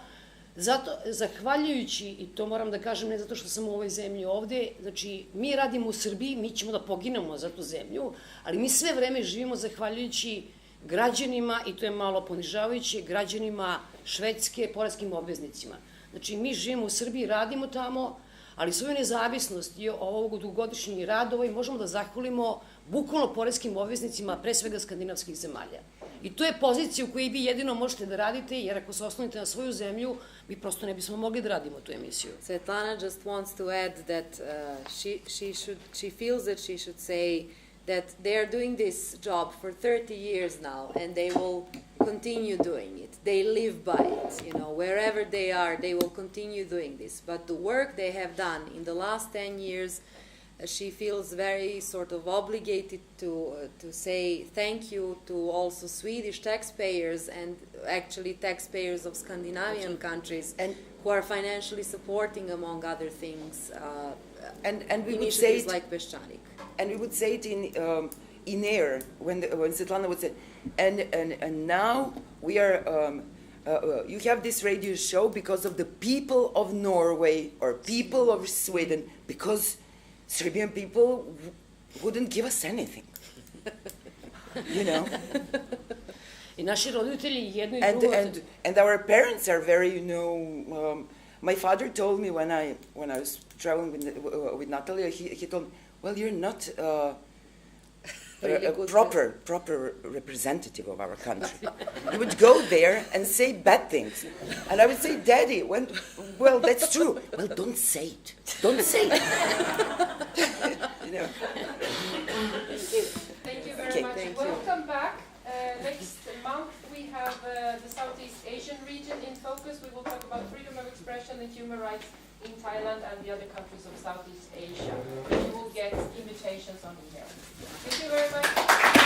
E: Zato, zahvaljujući, i to moram da kažem ne zato što sam u ovoj zemlji ovde, znači mi radimo u Srbiji, mi ćemo da poginemo za tu zemlju, ali mi sve vreme živimo zahvaljujući građanima, i to je malo ponižavajuće, građanima Švedske, poreskim obveznicima. Znači mi živimo u Srbiji, radimo tamo, ali svoju nezavisnost i ovog dugogodišnji rad možemo da zahvalimo bukvalno poreskim obveznicima, pre svega skandinavskih zemalja. I to je pozicija u kojoj vi jedino možete da radite, jer ako se oslonite na svoju zemlju, mi prosto ne bismo mogli da radimo tu emisiju.
A: Svetlana just wants to add that she feels that she should say that they are doing this job for 30 years now, and they will continue doing it. They live by it, wherever they are, they will continue doing this. But the work they have done in the last 10 years she feels very sort of obligated to say thank you to also Swedish taxpayers and actually taxpayers of Scandinavian countries
B: And
A: who are financially supporting, among other things,
B: and we would say
A: initiatives
B: it,
A: like Peščanik.
B: and we would say it in air when Svetlana would say, and now we are. You have this radio show because of the people of Norway or people of Sweden, because Serbian people wouldn't give us anything. You know?
E: I naši roditelji jedno i drugo...
B: And our parents are very, you know, my father told me when I was traveling with Natalia, he told me, well, you're not a proper representative of our country. You would go there and say bad things. And I would say, Daddy, well, that's true. Well, don't say it. Don't say it. You know.
C: Thank you very much. Welcome back. Next month we have the Southeast Asian region in focus. We will talk about freedom of expression and human rights in Thailand and the other countries of Southeast Asia. You will get invitations on email. Thank you very much.